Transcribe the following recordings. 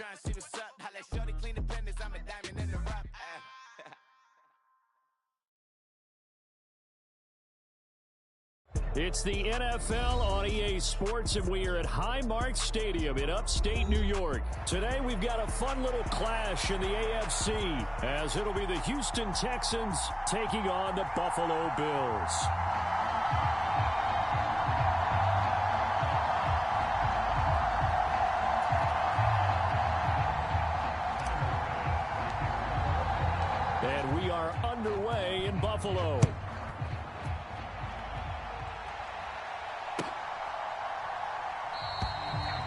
trying to see what's up. I let shorty clean the pendants, I'm a diamond in the rough. It's the NFL on EA Sports, and we are at Highmark Stadium in upstate New York. Today, we've got a fun little clash in the AFC, as it'll be the Houston Texans taking on the Buffalo Bills. And we are underway in Buffalo.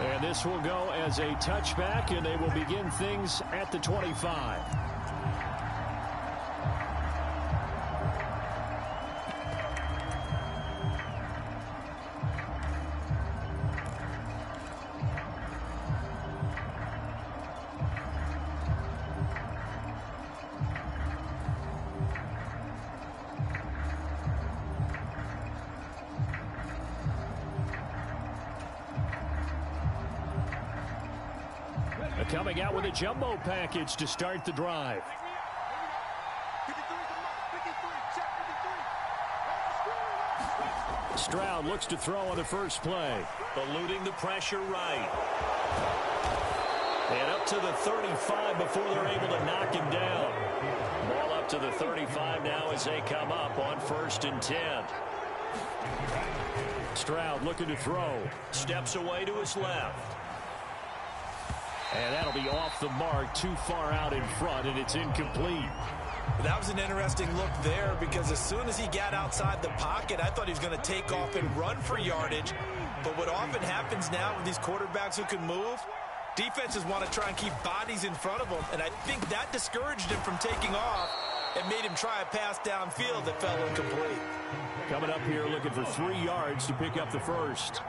And this will go as a touchback, and they will begin things at the 25. Coming out with a jumbo package to start the drive. Stroud looks to throw on the first play. Eluding the pressure right. And up to the 35 before they're able to knock him down. Ball up to the 35 now as they come up on 1st and 10. Stroud looking to throw. Steps away to his left. And that'll be off the mark, too far out in front, and it's incomplete. That was an interesting look there, because as soon as he got outside the pocket, I thought he was going to take off and run for yardage. But what often happens now with these quarterbacks who can move, defenses want to try and keep bodies in front of them, and I think that discouraged him from taking off and made him try a pass downfield that fell incomplete. Coming up here looking for 3 yards to pick up the first.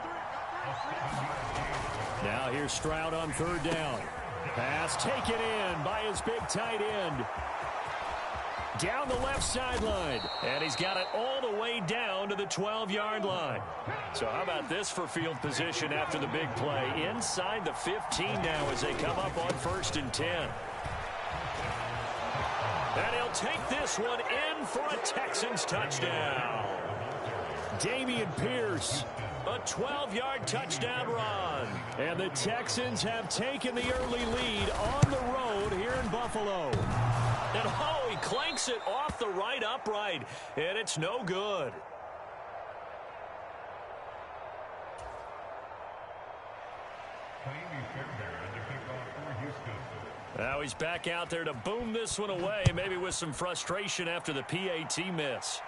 Now here's Stroud on 3rd down. Pass taken in by his big tight end. Down the left sideline. And he's got it all the way down to the 12-yard line. So how about this for field position after the big play? Inside the 15 now as they come up on 1st and 10. And he'll take this one in for a Texans touchdown. Dameon Pierce. A 12-yard touchdown run. And the Texans have taken the early lead on the road here in Buffalo. And oh, he clanks it off the right upright. And it's no good. Now he's back out there to boom this one away, maybe with some frustration after the PAT miss.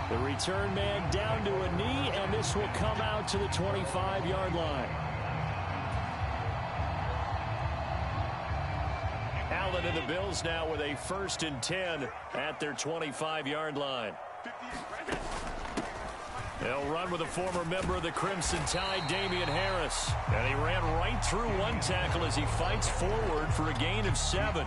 The return man down to a knee, and this will come out to the 25-yard line. Allen and the Bills now with a 1st and 10 at their 25-yard line. They'll run with a former member of the Crimson Tide, Damian Harris. And he ran right through one tackle as he fights forward for a gain of 7.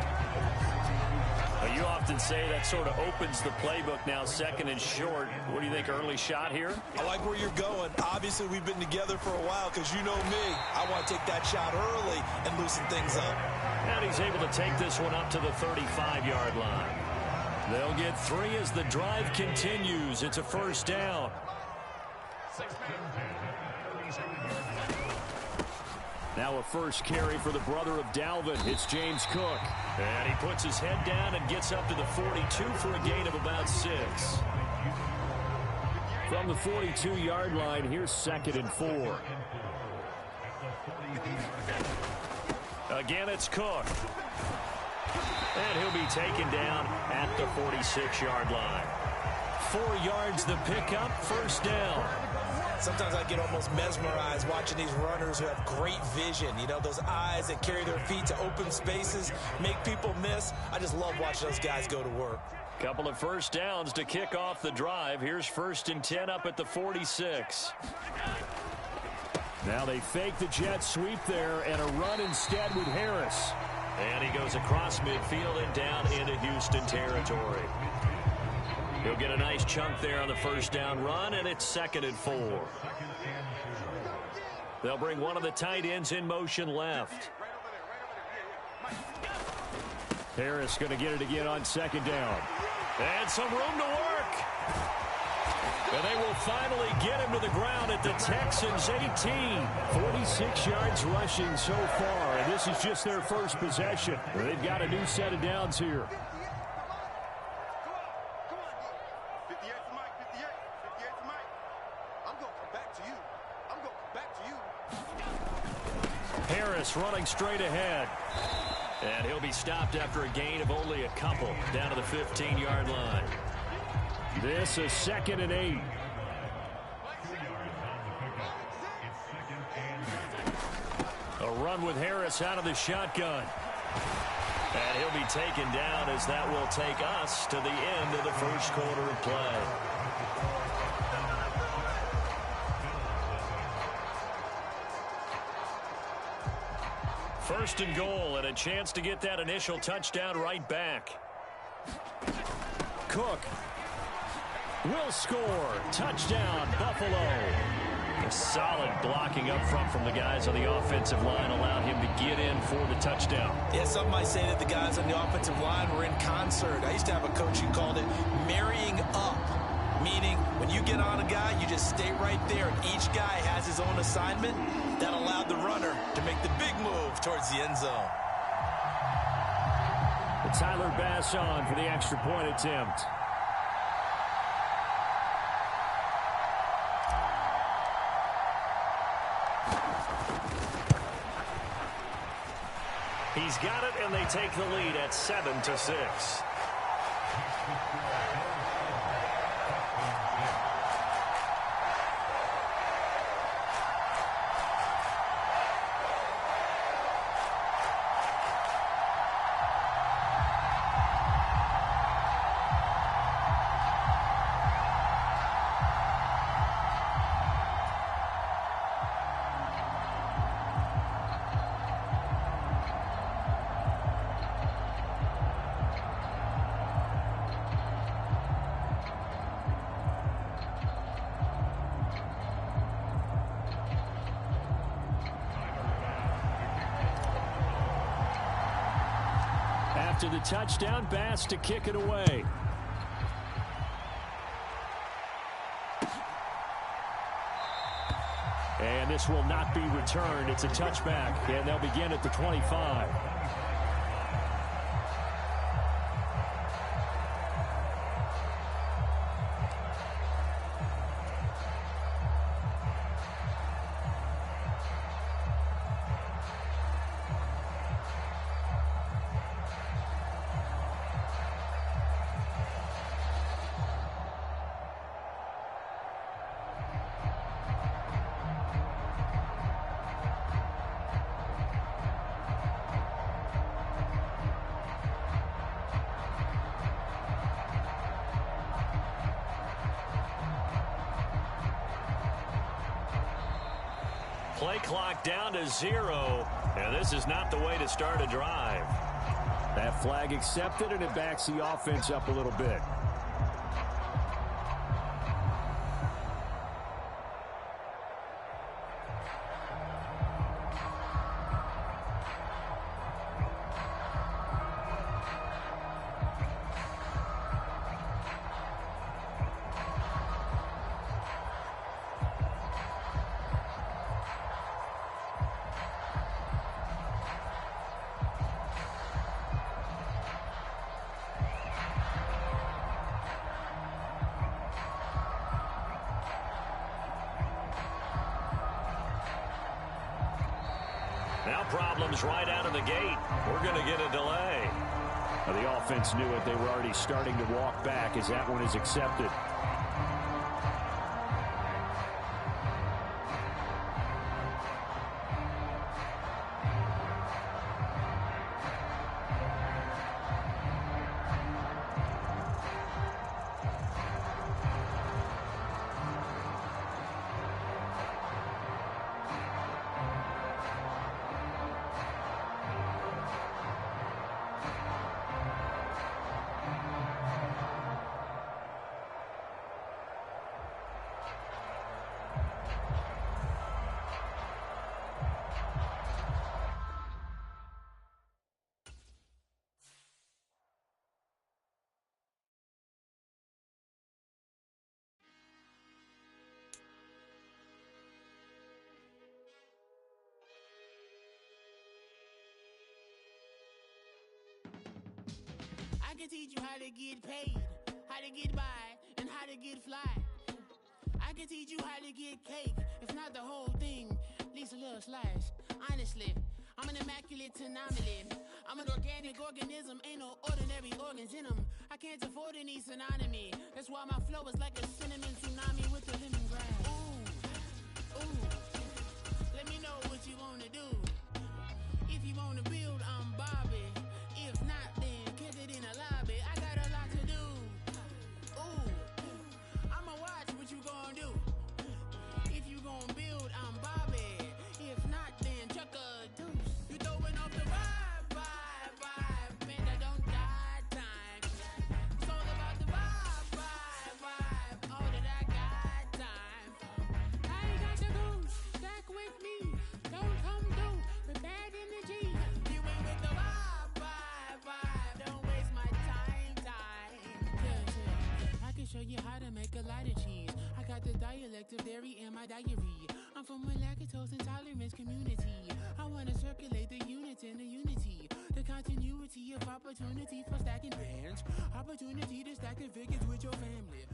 You often say that sort of opens the playbook now, 2nd and short. What do you think, early shot here? I like where you're going. Obviously, we've been together for a while, because you know me. I want to take that shot early and loosen things up. And he's able to take this one up to the 35-yard line. They'll get 3 as the drive continues. It's a 1st down. Now a first carry for the brother of Dalvin. It's James Cook. And he puts his head down and gets up to the 42 for a gain of about 6. From the 42-yard line, here's 2nd and 4. Again, it's Cook. And he'll be taken down at the 46-yard line. 4 yards the pickup, 1st down. Sometimes I get almost mesmerized watching these runners who have great vision. You know, those eyes that carry their feet to open spaces, make people miss. I just love watching those guys go to work. Couple of 1st downs to kick off the drive. Here's 1st and 10 up at the 46. Now they fake the jet sweep there and a run instead with Harris. And he goes across midfield and down into Houston territory. He'll get a nice chunk there on the 1st down run, and it's 2nd and 4. They'll bring one of the tight ends in motion left. Harris going to get it again on second down. And some room to work. And they will finally get him to the ground at the Texans' 18. 46 yards rushing so far, and this is just their first possession. They've got a new set of downs here. Harris running straight ahead. And he'll be stopped after a gain of only a couple down to the 15-yard line. This is 2nd and 8. A run with Harris out of the shotgun. And he'll be taken down as that will take us to the end of the first quarter of play. First and goal, and a chance to get that initial touchdown right back. Cook will score. Touchdown, Buffalo. A solid blocking up front from the guys on the offensive line allowed him to get in for the touchdown. Yeah, some might say that the guys on the offensive line were in concert. I used to have a coach who called it marrying up, meaning when you get on a guy, you just stay right there, and each guy has his own assignment. That allowed the runner to make the big move towards the end zone. Tyler Bass on for the extra point attempt. He's got it, and they take the lead at 7-6. After the touchdown, Bass to kick it away. And this will not be returned. It's a touchback, and they'll begin at the 25. Play clock down to 0, and this is not the way to start a drive. That flag accepted, and it backs the offense up a little bit. Now problems right out of the gate. We're going to get a delay. Well, the offense knew it. They were already starting to walk back as that one is accepted. teach you how to get paid, how to get by, and how to get fly. I can teach you how to get cake, if not the whole thing, at least a little slice. Honestly, I'm an immaculate anomaly. I'm an organic organism, ain't no ordinary organs in them. I can't afford any synonymy. That's why my flow is like a cinnamon tsunami with the lemongrass. Ooh, ooh, let me know what you wanna do. If you wanna build, I'm Bobby. If not, then catch it in a lobby. I got a lot to do. Ooh, I'ma watch what you gonna do. If you gonna build, I'm Bobby. If not, then chuck a deuce. You throwing off the vibe, man, I don't die time. It's all about the vibe, all that I got time. I ain't got the goose, back with me. Don't come through with bad energy. You ain't with the vibe, don't waste my time. Yeah, I can show you how to make a lot of cheese. I got the dialect of dairy in my diary. I'm from a lactose intolerance community. I want to circulate the units in the unity. The continuity of opportunity for stacking bands. Opportunity to stack the figures with your family.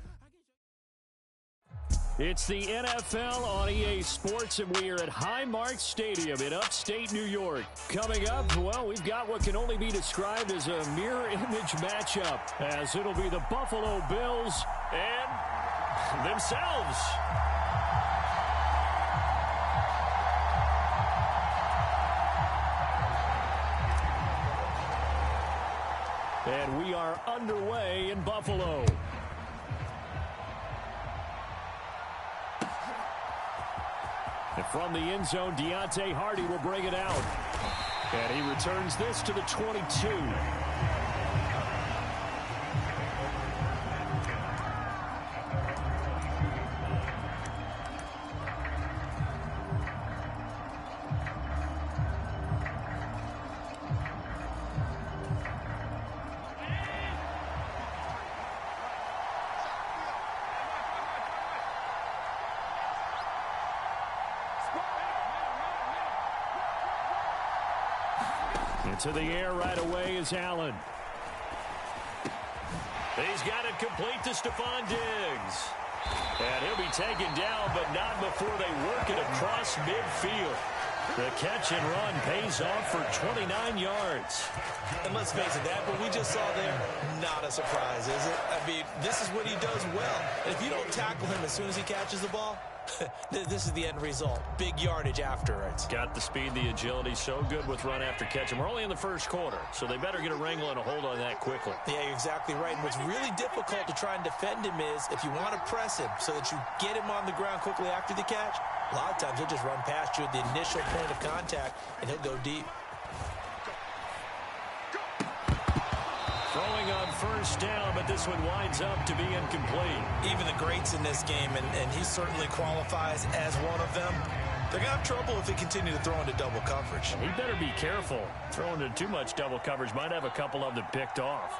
It's the NFL on EA Sports, and we are at Highmark Stadium in upstate New York. Coming up, well, we've got what can only be described as a mirror image matchup, as it'll be the Buffalo Bills and themselves. And we are underway in Buffalo. And from the end zone, Deontay Hardy will bring it out. And he returns this to the 22. Into the air right away is Allen. He's got it complete to Stephon Diggs. And he'll be taken down, but not before they work it across midfield. The catch and run pays off for 29 yards. And let's face it, that what we just saw there, not a surprise, is it? I mean, this is what he does well. And if you don't tackle him as soon as he catches the ball, this is the end result. Big yardage afterwards. Got the speed, the agility, so good with run after catch. And we're only in the first quarter, so they better get a wrangle and a hold on that quickly. Yeah, you're exactly right. And what's really difficult to try and defend him is if you want to press him so that you get him on the ground quickly after the catch, a lot of times he'll just run past you at the initial point of contact, and he'll go deep. Throwing on first down, but this one winds up to be incomplete. Even the greats in this game, and he certainly qualifies as one of them, they're going to have trouble if they continue to throw into double coverage. He better be careful. Throwing into too much double coverage might have a couple of them picked off.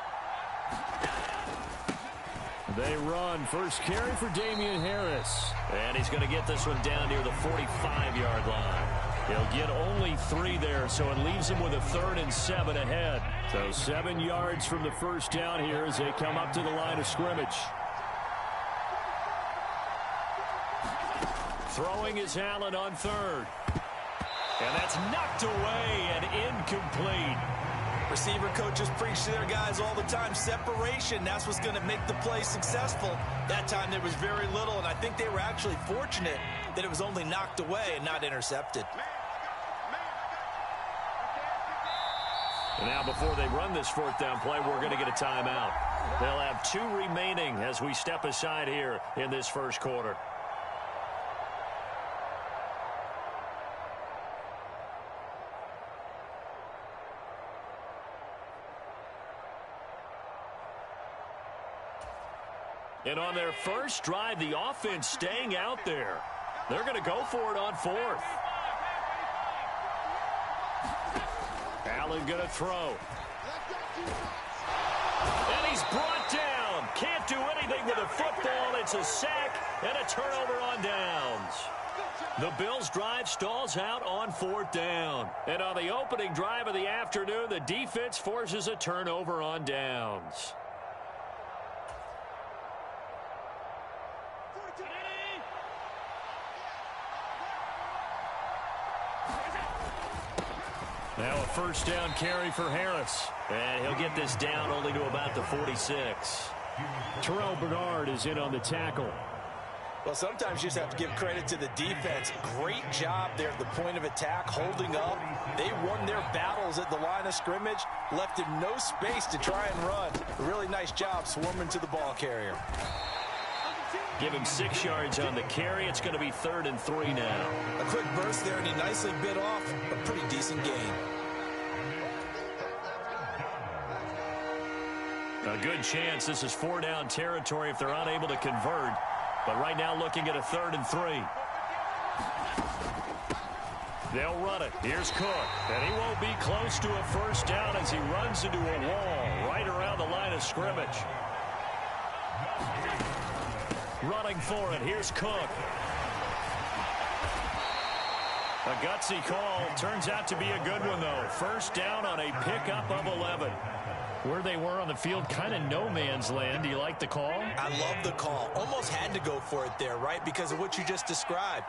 They run. First carry for Damian Harris. And he's going to get this one down near the 45-yard line. He'll get only 3 there, so it leaves him with a 3rd and 7 ahead. So 7 yards from the first down here as they come up to the line of scrimmage. Throwing is Allen on 3rd. And that's knocked away and incomplete. Receiver coaches preach to their guys all the time. Separation, that's what's going to make the play successful. That time there was very little, and I think they were actually fortunate that it was only knocked away and not intercepted. And now before they run this 4th down play, we're going to get a timeout. They'll have 2 remaining as we step aside here in this first quarter. And on their first drive, the offense staying out there. They're going to go for it on 4th. Allen going to throw. And he's brought down. Can't do anything with a football. It's a sack and a turnover on downs. The Bills' drive stalls out on 4th down. And on the opening drive of the afternoon, the defense forces a turnover on downs. Now a first down carry for Harris. And he'll get this down only to about the 46. Terrell Bernard is in on the tackle. Well, sometimes you just have to give credit to the defense. Great job there at the point of attack, holding up. They won their battles at the line of scrimmage, left him no space to try and run. A really nice job swarming to the ball carrier. Give him 6 yards on the carry. It's going to be 3rd and 3 now. A quick burst there, and he nicely bit off a pretty decent gain. A good chance this is 4-down territory if they're unable to convert. But right now looking at a 3rd and 3. They'll run it. Here's Cook. And he won't be close to a first down as he runs into a wall right around the line of scrimmage. Running for it. Here's Cook. A gutsy call. Turns out to be a good one, though. First down on a pickup of 11. Where they were on the field, kind of no man's land. Do you like the call? I love the call. Almost had to go for it there, right? Because of what you just described.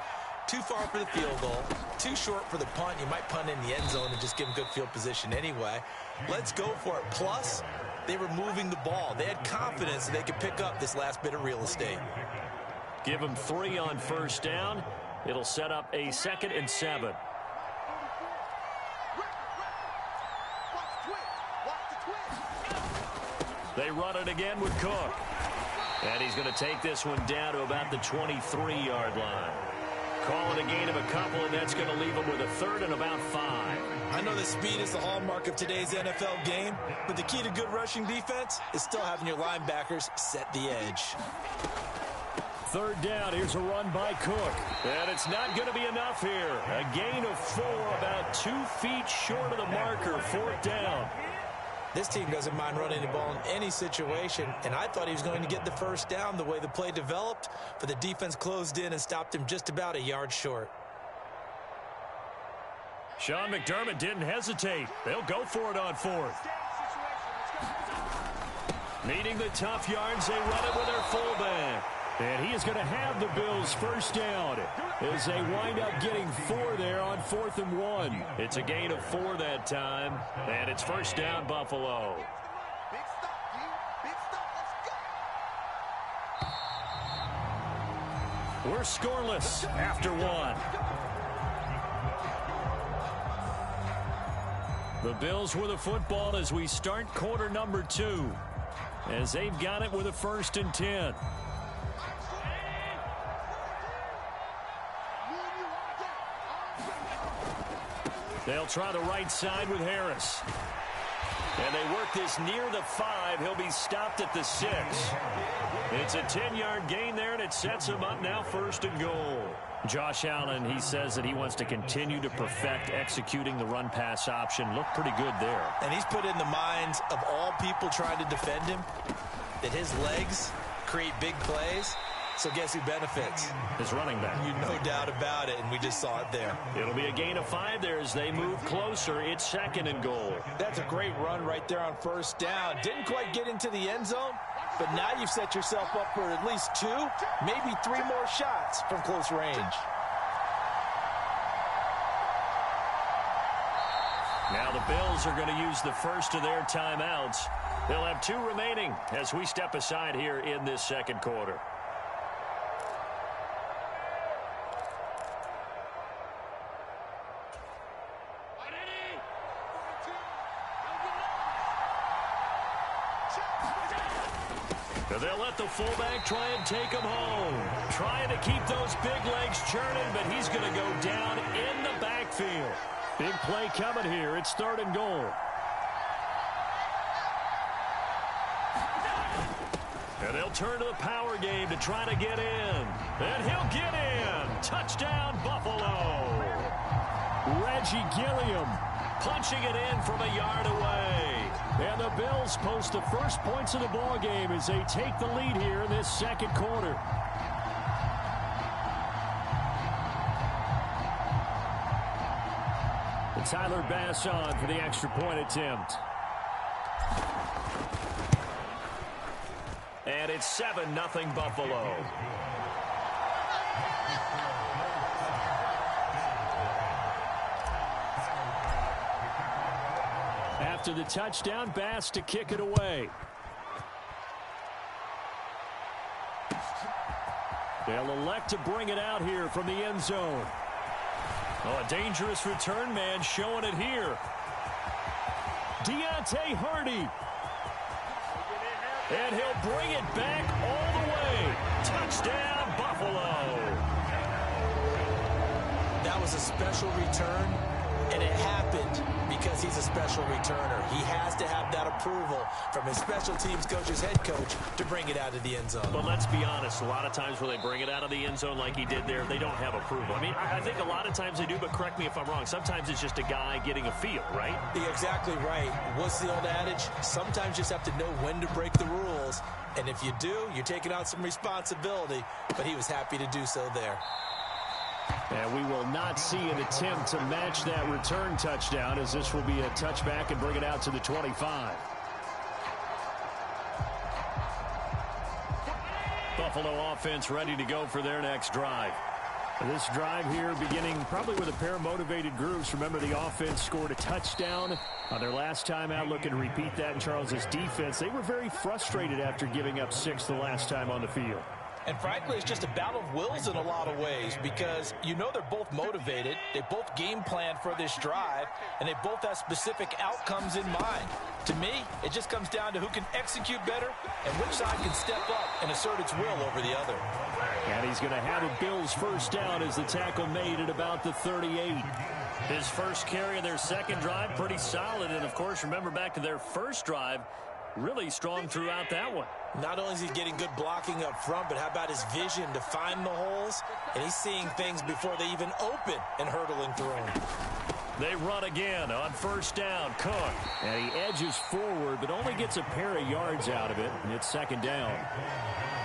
Too far for the field goal. Too short for the punt. You might punt in the end zone and just give them good field position anyway. Let's go for it. Plus, they were moving the ball. They had confidence that they could pick up this last bit of real estate. Give them 3 on first down. It'll set up a 2nd and 7. They run it again with Cook. And he's going to take this one down to about the 23-yard line. Call it a gain of a couple, and that's going to leave him with a 3rd and about 5. I know that speed is the hallmark of today's NFL game, but the key to good rushing defense is still having your linebackers set the edge. 3rd down. Here's a run by Cook. And it's not going to be enough here. A gain of 4, about 2 feet short of the marker. 4th down. This team doesn't mind running the ball in any situation, and I thought he was going to get the first down the way the play developed, but the defense closed in and stopped him just about a yard short. Sean McDermott didn't hesitate. They'll go for it on 4th. Needing the tough yards, they run it with their fullback. And he is going to have the Bills first down as they wind up getting 4 there on 4th and 1. It's a gain of 4 that time, and it's first down Buffalo. We're scoreless after 1. The Bills with the football as we start quarter number 2, as they've got it with a 1st and 10. They'll try the right side with Harris. And they work this near the 5. He'll be stopped at the 6. It's a 10-yard gain there, and it sets him up now 1st and goal. Josh Allen, he says that he wants to continue to perfect executing the run-pass option. Looked pretty good there. And he's put in the minds of all people trying to defend him that his legs create big plays. So guess who benefits? His running back. No doubt about it, and we just saw it there. It'll be a gain of 5 there as they move closer. It's 2nd and goal. That's a great run right there on first down. Didn't quite get into the end zone, but now you've set yourself up for at least 2, maybe 3 more shots from close range. Now the Bills are going to use the first of their timeouts. They'll have 2 remaining as we step aside here in this second quarter. They'll let the fullback try and take him home. Trying to keep those big legs churning, but he's going to go down in the backfield. Big play coming here. It's 3rd and goal. And they'll turn to the power game to try to get in. And he'll get in. Touchdown, Buffalo. Reggie Gilliam punching it in from a yard away. And the Bills post the first points of the ball game as they take the lead here in this second quarter. And Tyler Bass on for the extra point attempt. And it's 7-0 Buffalo. After the touchdown, Bass to kick it away. They'll elect to bring it out here from the end zone. Oh, a dangerous return man showing it here. Deontay Hardy. And he'll bring it back all the way. Touchdown, Buffalo. That was a special return, and it happened because he's a special returner. He has to have that approval from his special teams coach's head coach to bring it out of the end zone. But let's be honest, a lot of times when they bring it out of the end zone like he did there, they don't have approval. I mean, I think a lot of times they do, but correct me if I'm wrong. Sometimes it's just a guy getting a feel, right? You're exactly right. What's the old adage? Sometimes you just have to know when to break the rules. And if you do, you're taking out some responsibility. But he was happy to do so there. And we will not see an attempt to match that return touchdown, as this will be a touchback and bring it out to the 25. Buffalo offense ready to go for their next drive. This drive here beginning probably with a pair of motivated groups. Remember, the offense scored a touchdown on their last time out. Looking to repeat that in Charles's defense. They were very frustrated after giving up 6 the last time on the field. And frankly, it's just a battle of wills in a lot of ways because you know they're both motivated. They both game planned for this drive, and they both have specific outcomes in mind. To me, it just comes down to who can execute better and which side can step up and assert its will over the other. And he's going to have a Bills first down as the tackle made at about the 38. His first carry of their second drive, pretty solid. And, of course, remember back to their first drive, really strong throughout that one. Not only is he getting good blocking up front, but how about his vision to find the holes? And he's seeing things before they even open and hurtling through them. They run again on first down. Cook. And he edges forward, but only gets a pair of yards out of it, and it's second down.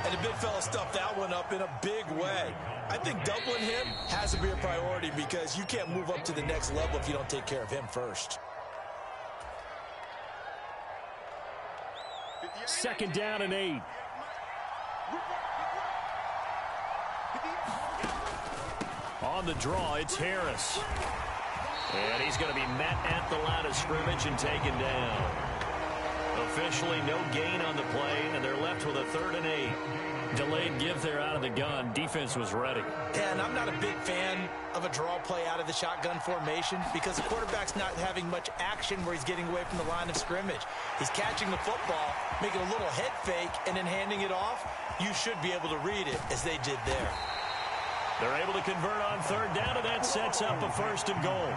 And the big fella stuffed that one up in a big way. I think doubling him has to be a priority because you can't move up to the next level if you don't take care of him first. Second down and 8. On the draw, it's Harris. And he's going to be met at the line of scrimmage and taken down. Officially no gain on the play, and they're left with a 3rd and 8. Delayed give there out of the gun. Defense was ready. And I'm not a big fan of a draw play out of the shotgun formation because the quarterback's not having much action where he's getting away from the line of scrimmage. He's catching the football, making a little head fake, and then handing it off. You should be able to read it as they did there. They're able to convert on 3rd down, and that sets up a 1st and goal.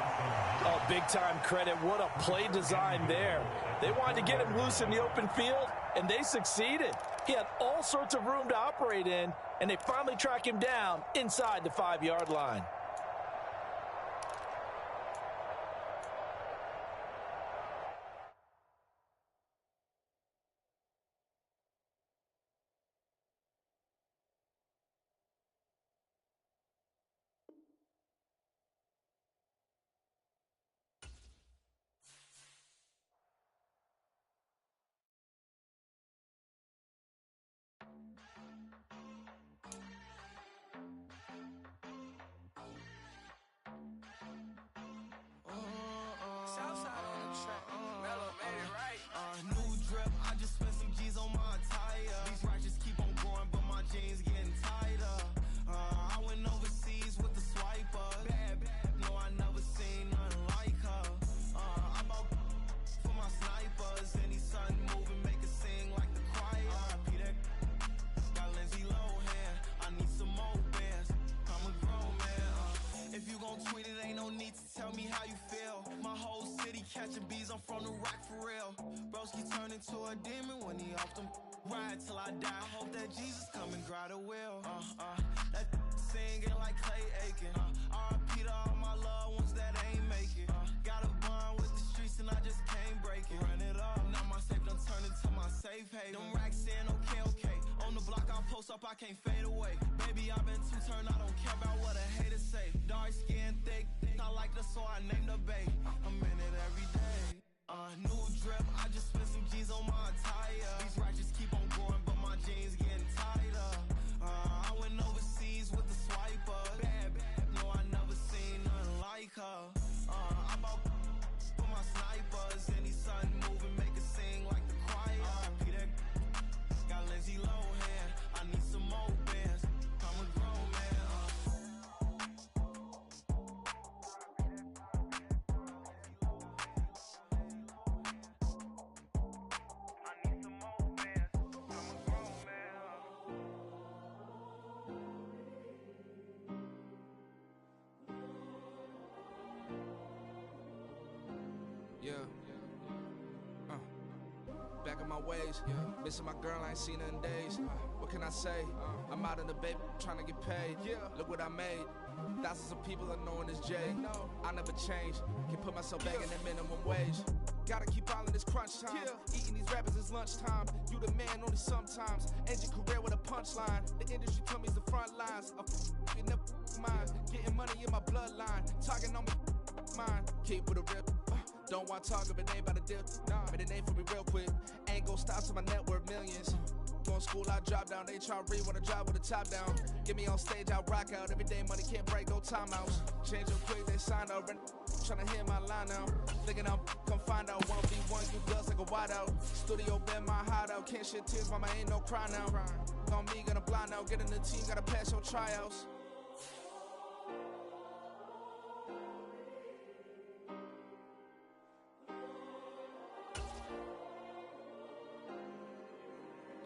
Oh, big-time credit. What a play design there. They wanted to get him loose in the open field, and they succeeded. He had all sorts of room to operate in, and they finally track him down inside the 5-yard line. I can't fade away. Baby, I've been too turned, I don't care about what a hater say. Dark skin, thick, I like the so I named the babe. rep, I just spent some G's on my attire. These righteous keep on growing, but my jeans getting tighter. I went overseas with the swiper. Bad, no, I never seen nothing like her. I bought for my snipers. Any sun moving, make it sing like the choir. Peter got Lindsay Lohan. I need some more bands. I'm a grown man. I need some more bands. I'm a grown man. Yeah. Back on my ways. Missing my girl, I ain't seen her in days. What can I say? I'm out in the baby, trying to get paid. Look what I made. Thousands of people are knowing this Jay. I never change. Can put myself back in that minimum wage. Gotta keep all in this crunch time. Eating these rappers is lunchtime. You the man only sometimes. End your career with a punchline. The industry told me it's the front lines. I'm in the mind. Getting money in my bloodline. Talking on me, mine. Keep with a rip. Don't want to talk if it ain't about a dip. But it ain't for me real quick. Ain't gon' stop till my net worth millions. Going school, I drop down. They try to read when I drive with the top down. Get me on stage, I rock out. Every day money can't break, no timeouts. Change them quick, they signed up. Tryna hear my line now. Thinking I'm come find out 1v1, you guts like a wideout. Studio been my hideout. Can't shed tears, mama ain't no cry now. On me, gonna blind out. Get in the team, gotta pass your tryouts.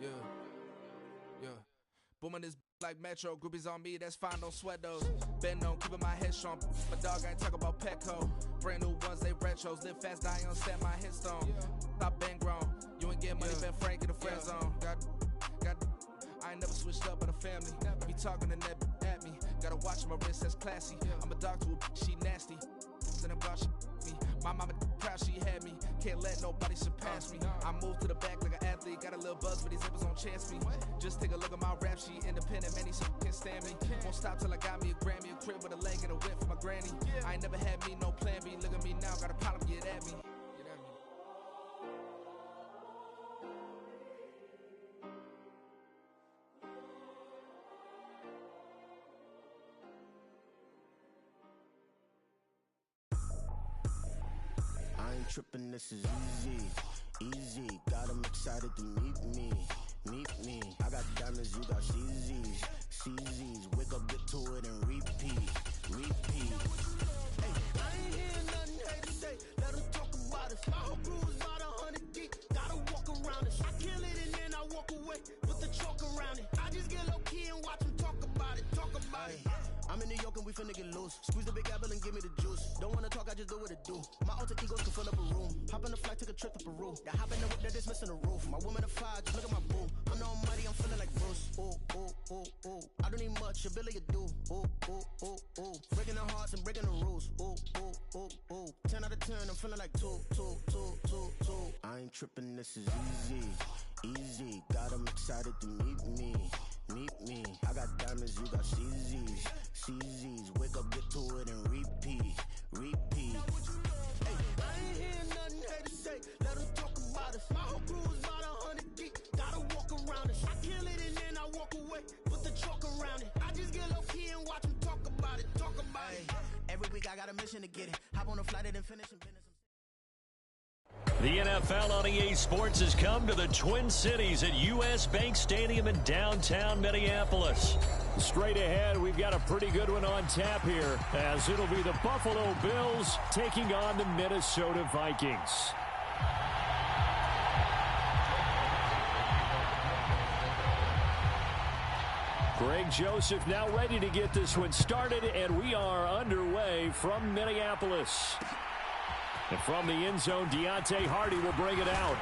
Yeah. Booming this like Metro. Groupies on me, that's fine, don't sweat those. Bend on, keeping my head strong. My dog ain't talk about Petco. Brand new ones, they retros. Live fast, die on set, my headstone. Stop been grown. You ain't getting money, Ben Frank in the friend zone. I ain't never switched up on the family. Be talking to that at me. Gotta watch my wrist, that's classy. I'm a dog to a she nasty. Then I'm God, she me. My mama proud she had me. Can't let nobody surpass me. I move to the back like an athlete. Got a little buzz, but these zippers don't chance me. Just take a look at my rap sheet. Independent, man, these can't stand me. Won't stop till I got me a Grammy, a crib with a leg and a whip for my granny. I ain't never had me no plan B. Look at me now, got a problem, get at me. I ain't tripping, this is easy. Got them excited to meet me. I got diamonds, you got CZs. Wake up, get to it, and repeat. Hey, I ain't hearing nothing hate to say. Let them talk about us. My whole crew is about 100 deep. Gotta walk around it. I kill it and then I walk away with the chalk around it. I just get low key and watch them talk about it. I'm in New York and we finna get loose. Squeeze the big apple and give me the juice. Don't wanna talk, I just do what it do. My alter egos can fill up a room. Hop on the flight, take a trip to Peru. The hop in the whip that is missing the roof. My woman a fire, just look at my boo. I'm no money, I'm feeling like Bruce. Ooh. I don't need much, ability to do. Ooh. Breaking the hearts and breaking the rules. Ooh. 10 out of 10, I'm feeling like two. I ain't tripping, this is easy. Got them excited to meet me. I got diamonds, you got CZs. Wake up, get to it, and repeat. Hey, I ain't hearing nothing hate to say. Let them talk about us. My whole crew is about 100 deep. Gotta walk around it. I kill it and then I walk away with the chalk around it. I just get low key and watch them talk about it. Every week I got a mission to get it. Hop on a flight and then finish and finish. The NFL on EA Sports has come to the Twin Cities at US Bank Stadium in downtown Minneapolis. Straight ahead, we've got a pretty good one on tap here, as it'll be the Buffalo Bills taking on the Minnesota Vikings. Greg Joseph now ready to get this one started, and we are underway from Minneapolis. And from the end zone, Deontay Hardy will bring it out.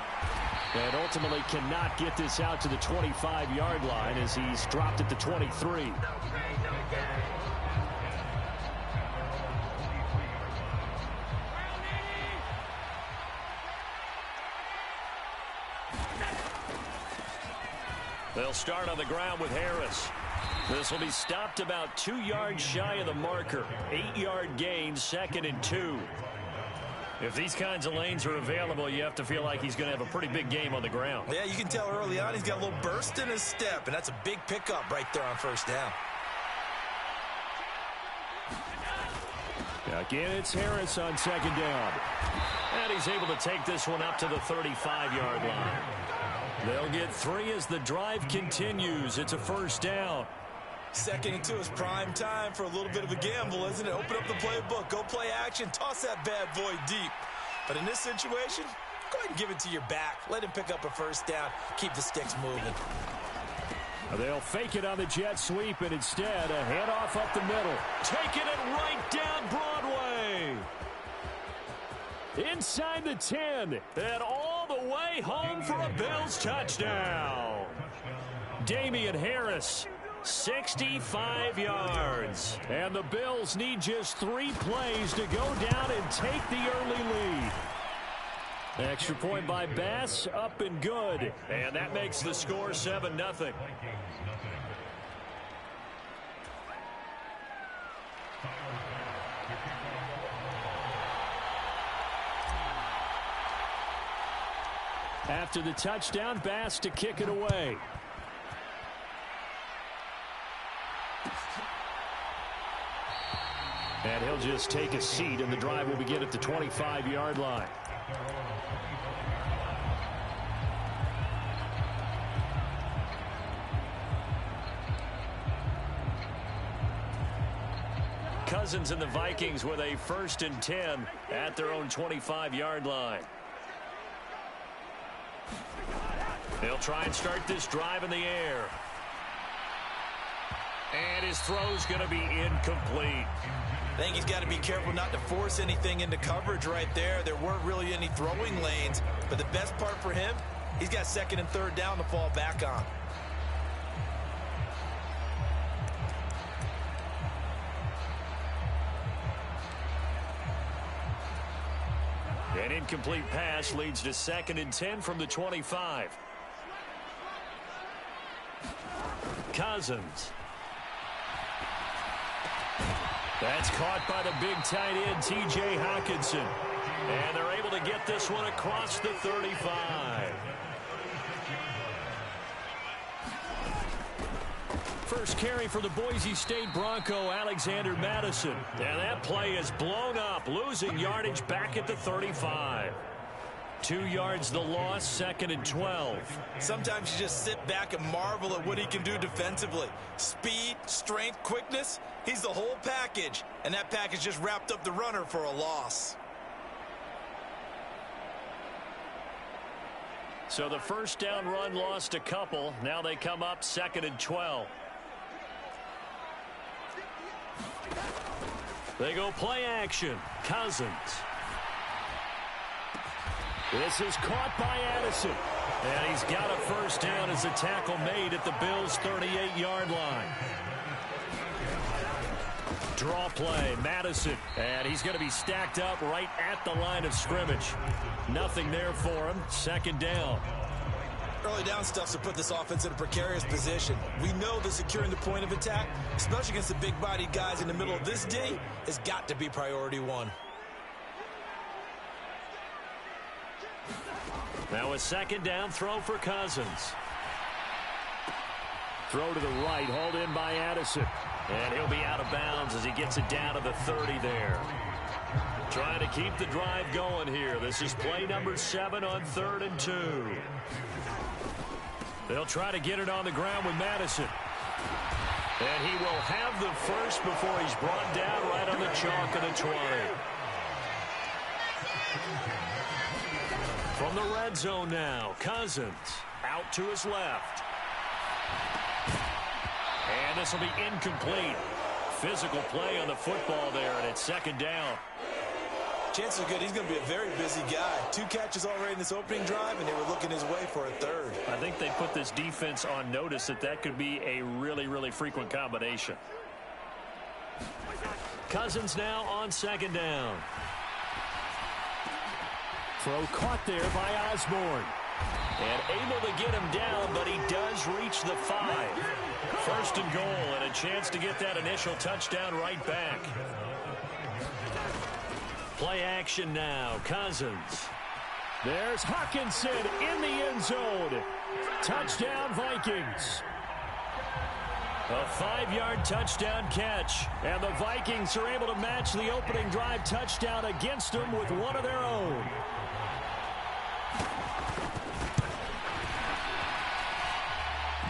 And ultimately cannot get this out to the 25-yard line as he's dropped at the 23. They'll start on the ground with Harris. This will be stopped about 2 yards shy of the marker. 8-yard gain, 2nd and 2. If these kinds of lanes are available, you have to feel like he's going to have a pretty big game on the ground. Yeah, you can tell early on he's got a little burst in his step, and that's a big pickup right there on first down. Again, it's Harris on second down. And he's able to take this one up to the 35-yard line. They'll get 3 as the drive continues. It's a first down. 2nd and 2 is prime time for a little bit of a gamble, isn't it? Open up the playbook, go play action, toss that bad boy deep. But in this situation, go ahead and give it to your back. Let him pick up a first down. Keep the sticks moving. They'll fake it on the jet sweep, and instead a handoff up the middle. Taking it right down Broadway. Inside the 10. And all the way home for a Bills touchdown. Damian Harris, 65 yards. And the Bills need just 3 plays to go down and take the early lead. Extra point by Bass, up and good. And that makes the score 7-0. After the touchdown, Bass to kick it away. And he'll just take a seat, and the drive will begin at the 25-yard line. Cousins and the Vikings with a 1st and 10 at their own 25-yard line. They'll try and start this drive in the air. And his throw's going to be incomplete. I think he's got to be careful not to force anything into coverage right there. There weren't really any throwing lanes. But the best part for him, he's got 2nd and 3rd down to fall back on. An incomplete pass leads to 2nd and 10 from the 25. Cousins. That's caught by the big tight end, T.J. Hawkinson. And they're able to get this one across the 35. First carry for the Boise State Bronco, Alexander Madison. And that play is blown up, losing yardage back at the 35. 2 yards the loss, 2nd and 12. Sometimes you just sit back and marvel at what he can do defensively. Speed, strength, quickness, he's the whole package. And that package just wrapped up the runner for a loss. So the first down run lost a couple. Now they come up 2nd and 12. They go play action. Cousins. This is caught by Addison. And he's got a first down as a tackle made at the Bills' 38-yard line. Draw play, Madison. And he's going to be stacked up right at the line of scrimmage. Nothing there for him. 2nd down. Early down stuff to put this offense in a precarious position. We know that securing the point of attack, especially against the big-bodied guys in the middle of this D, has got to be priority 1. Now a 2nd down throw for Cousins. Throw to the right, hauled in by Addison. And he'll be out of bounds as he gets it down to the 30 there. Trying to keep the drive going here. This is play number 7 on 3rd and 2. They'll try to get it on the ground with Madison. And he will have the first before he's brought down right on the chalk of the 20. From the red zone now, Cousins out to his left. And this will be incomplete. Physical play on the football there, and it's 2nd down. Chances are good he's going to be a very busy guy. 2 catches already in this opening drive, and they were looking his way for a 3rd. I think they put this defense on notice that could be a really, really frequent combination. Cousins now on 2nd down. Throw caught there by Osborne. And able to get him down, but he does reach the 5. 1st and goal, and a chance to get that initial touchdown right back. Play action now. Cousins. There's Hawkinson in the end zone. Touchdown, Vikings. A 5-yard touchdown catch. And the Vikings are able to match the opening drive touchdown against them with one of their own.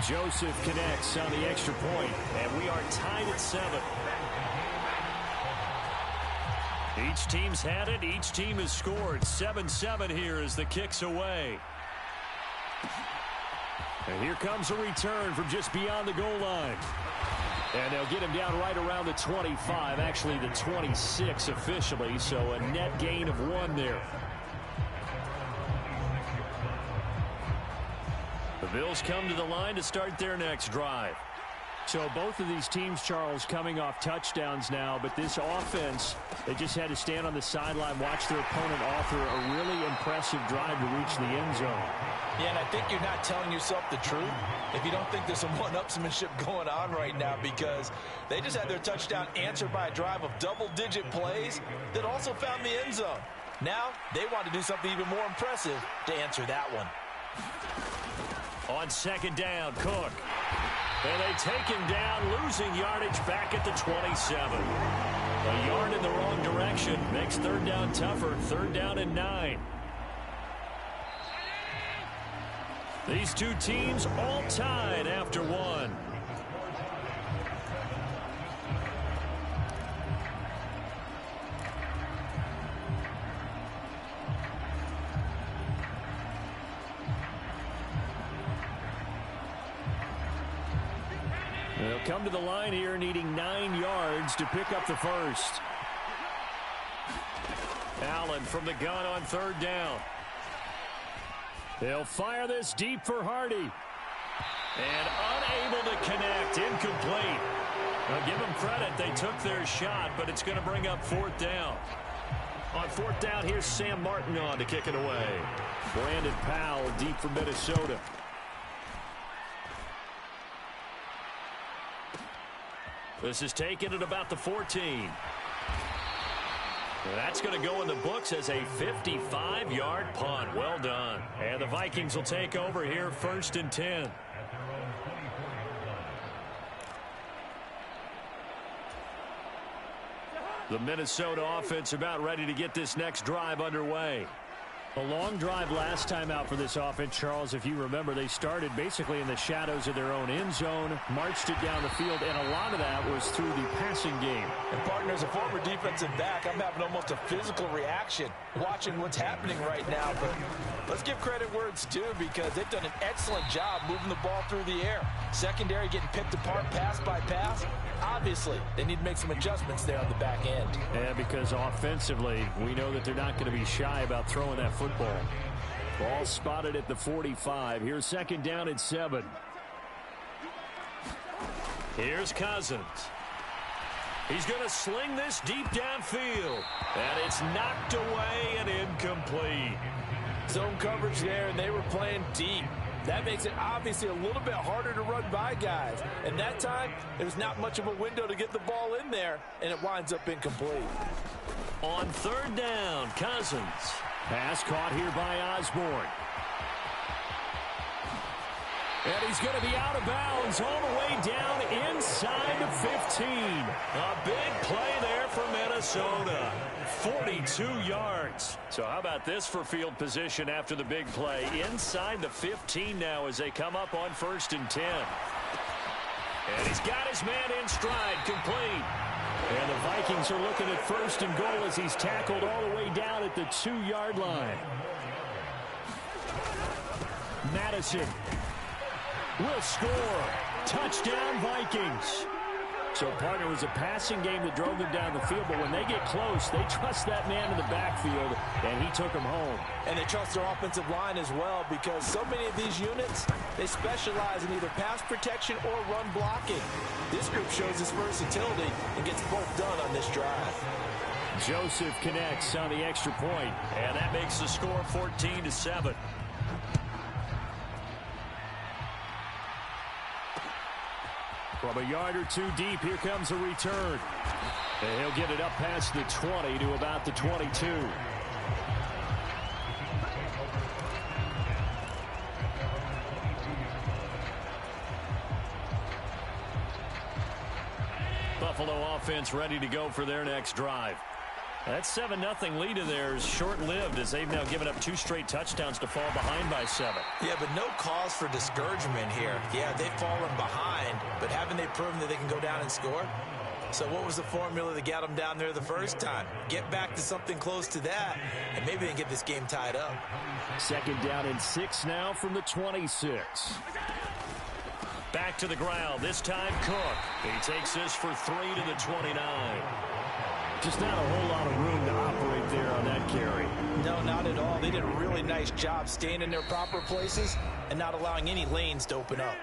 Joseph connects on the extra point, and we are tied at 7. Each team's had it. Each team has scored. 7-7 here as the kick's away. And here comes a return from just beyond the goal line. And they'll get him down right around the 25, actually the 26 officially, so a net gain of 1 there. The Bills come to the line to start their next drive. So both of these teams, Charles, coming off touchdowns now, but this offense, they just had to stand on the sideline, watch their opponent author a really impressive drive to reach the end zone. Yeah, and I think you're not telling yourself the truth if you don't think there's some one-upsmanship going on right now, because they just had their touchdown answered by a drive of double-digit plays that also found the end zone. Now they want to do something even more impressive to answer that one. On second down, Cook. And they take him down, losing yardage back at the 27. A yard in the wrong direction makes third down tougher. Third down and 9. These two teams all tied after 1. They'll come to the line here needing 9 yards to pick up the first. Allen from the gun on third down. They'll fire this deep for Hardy. And unable to connect. Incomplete. Now give them credit. They took their shot, but it's going to bring up fourth down. On fourth down, here's Sam Martin on to kick it away. Brandon Powell deep for Minnesota. This is taken at about the 14. That's going to go in the books as a 55-yard punt. Well done. And the Vikings will take over here, 1st and 10. The Minnesota offense about ready to get this next drive underway. A long drive last time out for this offense, Charles. If you remember, they started basically in the shadows of their own end zone, marched it down the field, and a lot of that was through the passing game. And, partner, as a former defensive back, I'm having almost a physical reaction watching what's happening right now. But let's give credit where it's due, because they've done an excellent job moving the ball through the air. Secondary getting picked apart pass by pass. Obviously, they need to make some adjustments there on the back end. Yeah, because offensively, we know that they're not going to be shy about throwing that football. Ball spotted at the 45. Here's second down and 7. Here's Cousins. He's going to sling this deep downfield. And it's knocked away and incomplete. Zone coverage there, and they were playing deep. That makes it obviously a little bit harder to run by guys. And that time, there's not much of a window to get the ball in there, and it winds up incomplete. On third down, Cousins. Pass caught here by Osborne. And he's going to be out of bounds all the way down inside the 15. A big play there for Minnesota. 42 yards. So how about this for field position after the big play? Inside the 15 now as they come up on 1st and 10. And he's got his man in stride, complete. And the Vikings are looking at 1st and goal as he's tackled all the way down at the 2-yard line. Madison will score. Touchdown, Vikings. So, partner, it was a passing game that drove them down the field, but when they get close, they trust that man in the backfield, and he took them home. And they trust their offensive line as well, because so many of these units, they specialize in either pass protection or run blocking. This group shows its versatility and gets both done on this drive. Joseph connects on the extra point. And that makes the score 14-7. From a yard or two deep, here comes a return. And he'll get it up past the 20 to about the 22. Buffalo offense ready to go for their next drive. That 7-0 lead of theirs short-lived as they've now given up 2 straight touchdowns to fall behind by 7. Yeah, but no cause for discouragement here. Yeah, they've fallen behind, but haven't they proven that they can go down and score? So what was the formula that got them down there the first time? Get back to something close to that, and maybe they can get this game tied up. 2nd down and 6 now from the 26. Back to the ground. This time Cook. He takes this for 3 to the 29. Just not a whole lot of room to operate there on that carry. No, not at all. They did a really nice job staying in their proper places and not allowing any lanes to open up.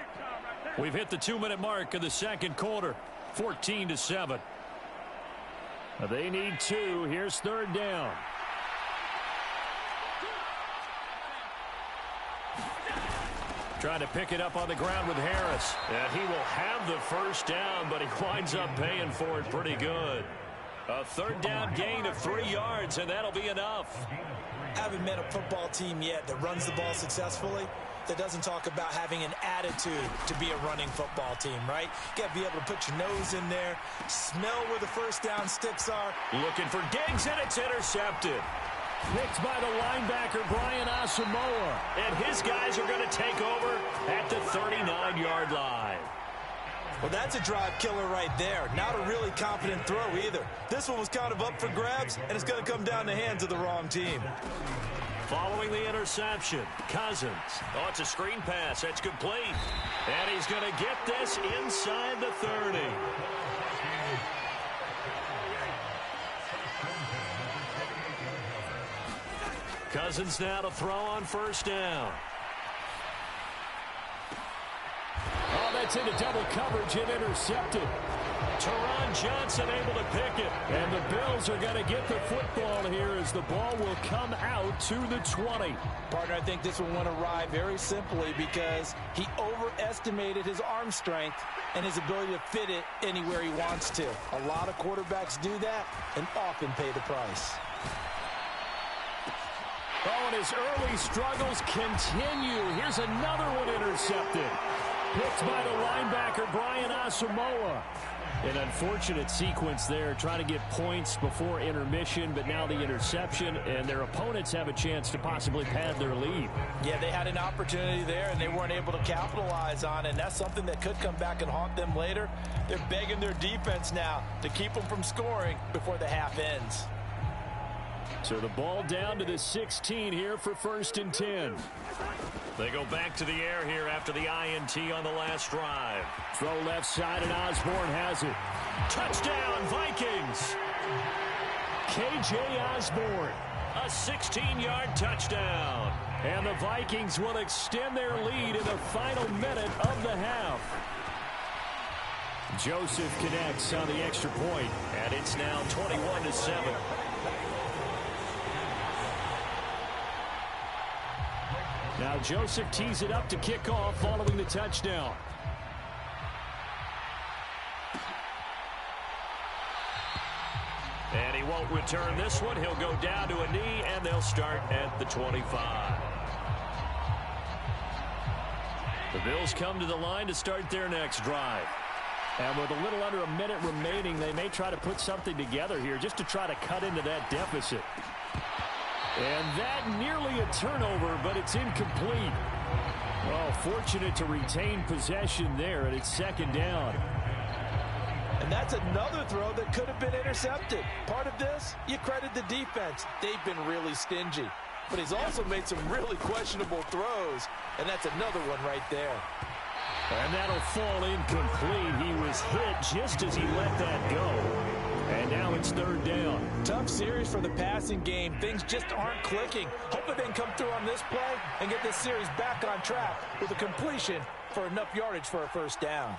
We've hit the 2-minute mark of the second quarter. 14 to 7. They need 2. Here's 3rd down. Trying to pick it up on the ground with Harris. And he will have the first down, but he winds up paying for it pretty good. A 3rd down gain of 3 yards, and that'll be enough. I haven't met a football team yet that runs the ball successfully that doesn't talk about having an attitude to be a running football team, right? You got to be able to put your nose in there, smell where the first down sticks are. Looking for Diggs, and it's intercepted. Picked by the linebacker, Brian Asamoah. And his guys are going to take over at the 39-yard line. Well, that's a drive killer right there. Not a really confident throw either. This one was kind of up for grabs, and it's going to come down the hands of the wrong team. Following the interception, Cousins. Oh, it's a screen pass. That's complete. And he's going to get this inside the 30. Cousins now to throw on 1st down. Oh, that's into double coverage and intercepted. Teron Johnson able to pick it. And the Bills are going to get the football here as the ball will come out to the 20. Partner, I think this one went awry very simply because he overestimated his arm strength and his ability to fit it anywhere he wants to. A lot of quarterbacks do that and often pay the price. Oh, and his early struggles continue. Here's another one intercepted. Picked by the linebacker, Brian Asamoah. An unfortunate sequence there, trying to get points before intermission, but now the interception, and their opponents have a chance to possibly pad their lead. Yeah, they had an opportunity there, and they weren't able to capitalize on it, and that's something that could come back and haunt them later. They're begging their defense now to keep them from scoring before the half ends. So the ball down to the 16 here for 1st and 10. They go back to the air here after the INT on the last drive. Throw left side, and Osborne has it. Touchdown, Vikings! K.J. Osborne. A 16-yard touchdown. And the Vikings will extend their lead in the final minute of the half. Joseph connects on the extra point. And it's now 21 to 7. Now Joseph tees it up to kick off following the touchdown. And he won't return this one. He'll go down to a knee, and they'll start at the 25. The Bills come to the line to start their next drive. And with a little under a minute remaining, they may try to put something together here just to try to cut into that deficit. And that nearly a turnover, but it's incomplete. Well, fortunate to retain possession there, and it's 2nd down. And that's another throw that could have been intercepted. Part of this, you credit the defense. They've been really stingy. But he's also made some really questionable throws, and that's another one right there. And that'll fall incomplete. He was hit just as he let that go. And now it's 3rd down. Tough series for the passing game. Things just aren't clicking. Hopefully they can come through on this play and get this series back on track with a completion for enough yardage for a 1st down.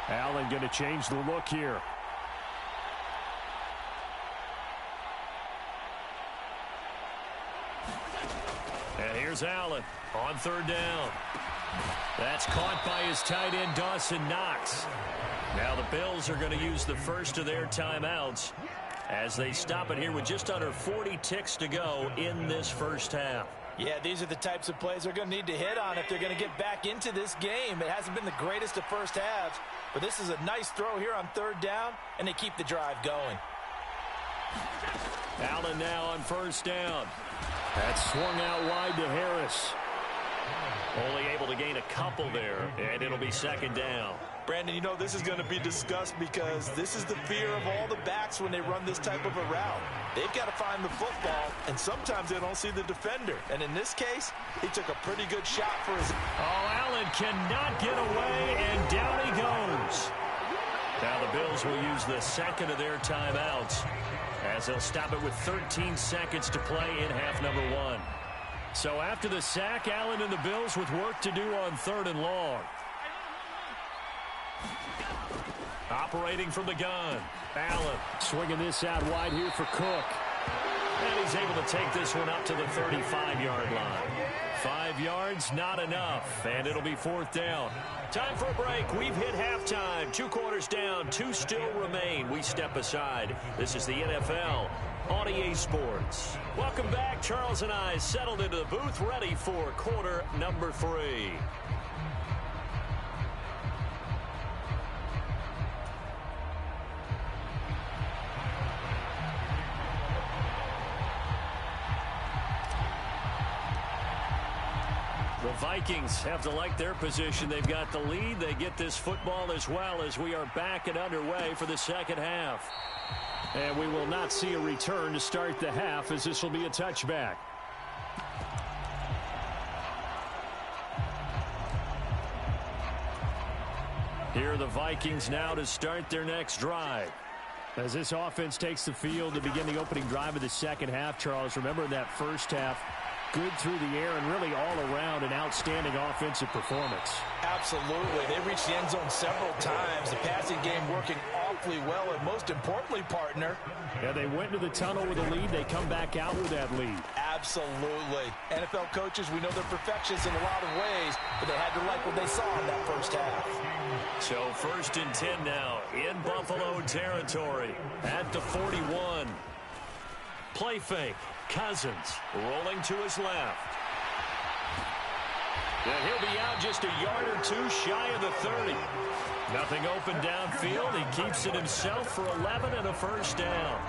Allen going to change the look here. Here's Allen on third down. That's caught by his tight end, Dawson Knox. Now the Bills are going to use the first of their timeouts as they stop it here with just under 40 ticks to go in this first half. Yeah, these are the types of plays they're going to need to hit on if they're going to get back into this game. It hasn't been the greatest of first halves, but this is a nice throw here on third down, and they keep the drive going. Allen now on first down. That's swung out wide to Harris. Only able to gain a couple there, and it'll be second down. Brandon, you know this is going to be discussed because this is the fear of all the backs when they run this type of a route. They've got to find the football, and sometimes they don't see the defender. And in this case, he took a pretty good shot for his... Oh, Allen cannot get away, and down he goes. Now the Bills will use the second of their timeouts as they'll stop it with 13 seconds to play in half number one. So after the sack, Allen and the Bills with work to do on third and long. Operating from the gun. Allen swinging this out wide here for Cook. And he's able to take this one up to the 35-yard line. 5 yards, not enough, and it'll be fourth down. Time for a break. We've hit halftime. 2 quarters down, 2 still remain. We step aside. This is the NFL on EA Sports. Welcome back. Charles and I settled into the booth, ready for quarter number 3. The Vikings have to like their position. They've got the lead. They get this football as well as we are back and underway for the second half. And we will not see a return to start the half as this will be a touchback. Here are the Vikings now to start their next drive. As this offense takes the field to begin the opening drive of the second half, Charles, remember in that first half, good through the air and really all around an outstanding offensive performance. Absolutely. They reached the end zone several times. The passing game working awfully well, and most importantly, partner. Yeah, they went into the tunnel with a lead. They come back out with that lead. Absolutely. NFL coaches, we know they're perfectionists in a lot of ways, but they had to like what they saw in that first half. So 1st and 10 now in Buffalo territory at the 41. Play fake. Cousins rolling to his left. And he'll be out just a yard or 2 shy of the 30. Nothing open downfield. He keeps it himself for 11 and a first down.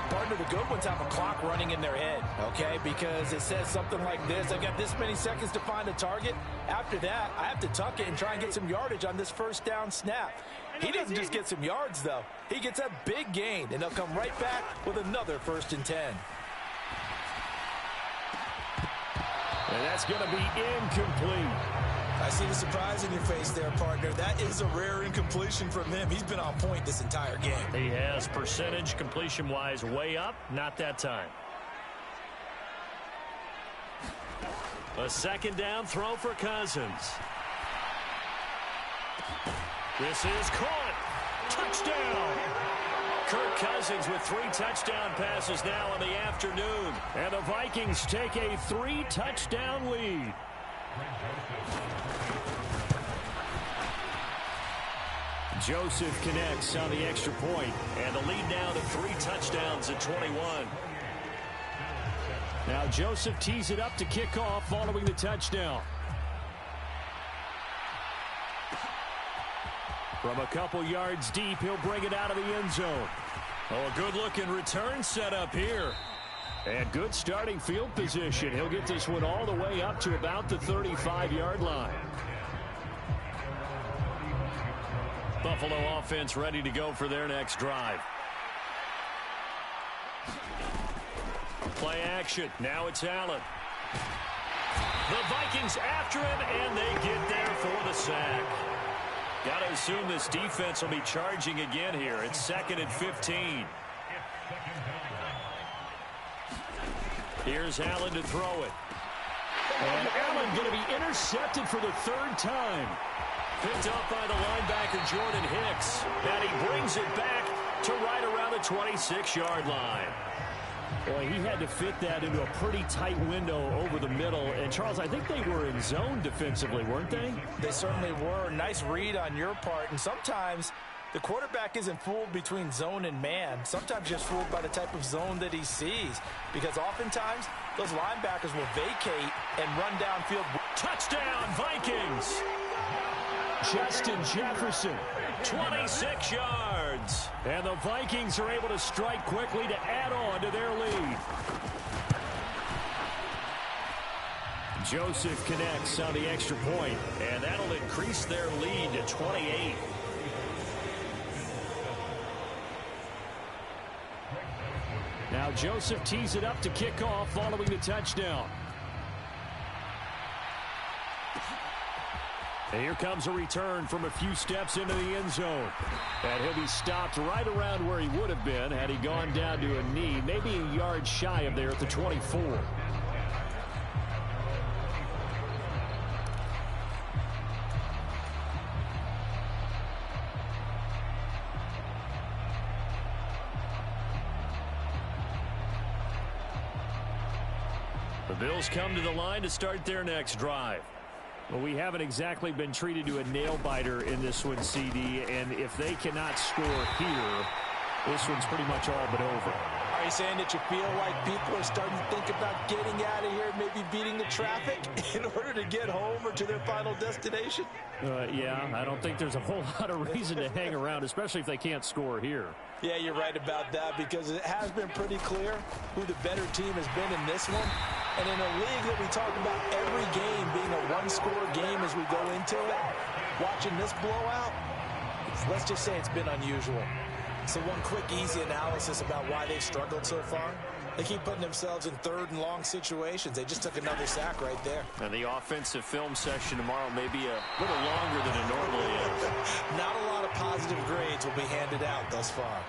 Partner, the good ones have a clock running in their head, okay? Because it says something like this. I've got this many seconds to find a target. After that, I have to tuck it and try and get some yardage on this first down snap. He doesn't just get some yards, though. He gets a big gain, and they'll come right back with another 1st and 10. And that's going to be incomplete. I see the surprise in your face there, partner. That is a rare incompletion from him. He's been on point this entire game. He has percentage completion-wise way up. Not that time. A 2nd down throw for Cousins. This is caught. Touchdown. Kirk Cousins with 3 touchdown passes now in the afternoon. And the Vikings take a 3-touchdown lead. Joseph connects on the extra point. And the lead now to 3 touchdowns at 21. Now Joseph tees it up to kick off following the touchdown. From a couple yards deep, he'll bring it out of the end zone. Oh, a good-looking return set up here. And good starting field position. He'll get this one all the way up to about the 35-yard line. Buffalo offense ready to go for their next drive. Play action. Now it's Allen. The Vikings after him, and they get there for the sack. Got to assume this defense will be charging again here. It's 2nd and 15. Here's Allen to throw it. And Allen going to be intercepted for the 3rd time. Picked up by the linebacker Jordan Hicks. And he brings it back to right around the 26-yard line. Well, he had to fit that into a pretty tight window over the middle. And, Charles, I think they were in zone defensively, weren't they? They certainly were. Nice read on your part. And sometimes the quarterback isn't fooled between zone and man. Sometimes just fooled by the type of zone that he sees. Because oftentimes, those linebackers will vacate and run downfield. Touchdown, Vikings! Justin Jefferson, 26 yards. And the Vikings are able to strike quickly to add on to their lead. Joseph connects on the extra point, and that'll increase their lead to 28. Now Joseph tees it up to kick off following the touchdown. And here comes a return from a few steps into the end zone. And he'll be stopped right around where he would have been had he gone down to a knee, maybe a yard shy of there at the 24. The Bills come to the line to start their next drive. Well, we haven't exactly been treated to a nail-biter in this one, CD, and if they cannot score here, this one's pretty much all but over. Are you saying that you feel like people are starting to think about getting out of here, maybe beating the traffic in order to get home or to their final destination? Yeah, I don't think there's a whole lot of reason to hang around, especially if they can't score here. Yeah, you're right about that because it has been pretty clear who the better team has been in this one. And in a league that we talk about every game being a one-score game as we go into it, watching this blowout, let's just say it's been unusual. So one quick, easy analysis about why they've struggled so far. They keep putting themselves in third and long situations. They just took another sack right there. And the offensive film session tomorrow may be a little longer than it normally is. Not a lot of positive grades will be handed out thus far.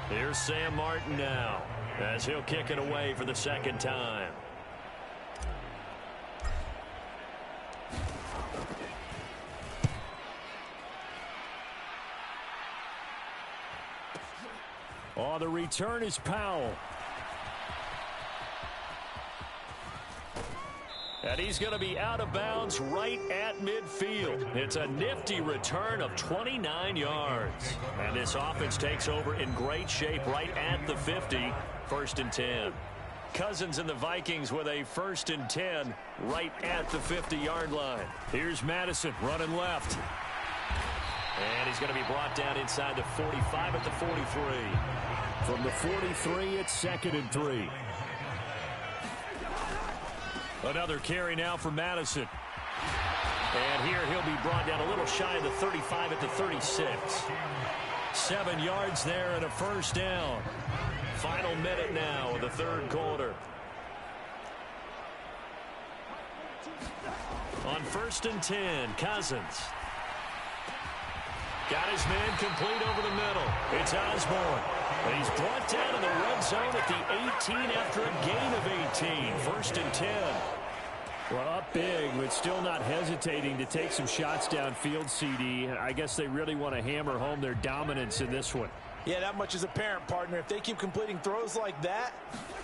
Here's Sam Martin now, as he'll kick it away for the second time. Oh, the return is Powell. And he's going to be out of bounds right at midfield. It's a nifty return of 29 yards. And this offense takes over in great shape right at the 50, 1st and 10. Cousins and the Vikings with a 1st and 10 right at the 50-yard line. Here's Madison running left. And he's going to be brought down inside the 45 at the 43. From the 43, it's 2nd and 3. Another carry now for Madison. And here he'll be brought down a little shy of the 35 at the 36. 7 yards there and a 1st down. Final minute now of the 3rd quarter. On 1st and 10, Cousins. Got his man complete over the middle. It's Osborne. And he's brought down in the red zone at the 18 after a gain of 18. 1st and 10. Well, up big, but still not hesitating to take some shots downfield, CD. I guess they really want to hammer home their dominance in this one. Yeah, that much is apparent, partner. If they keep completing throws like that,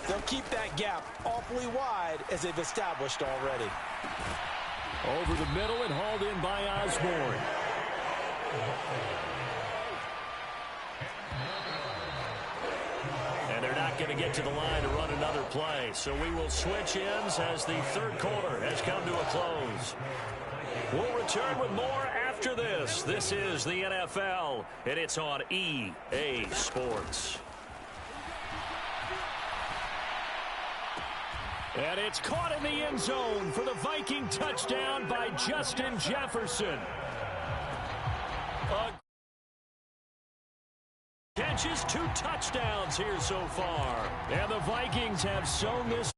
they'll keep that gap awfully wide as they've established already. Over the middle and hauled in by Osborne. And they're not going to get to the line to run another play. So we will switch ends as the 3rd quarter has come to a close. We'll return with more after this. This is the NFL, and it's on EA Sports. And it's caught in the end zone for the Viking touchdown by Justin Jefferson. Catches 2 touchdowns here so far. And the Vikings have sewn this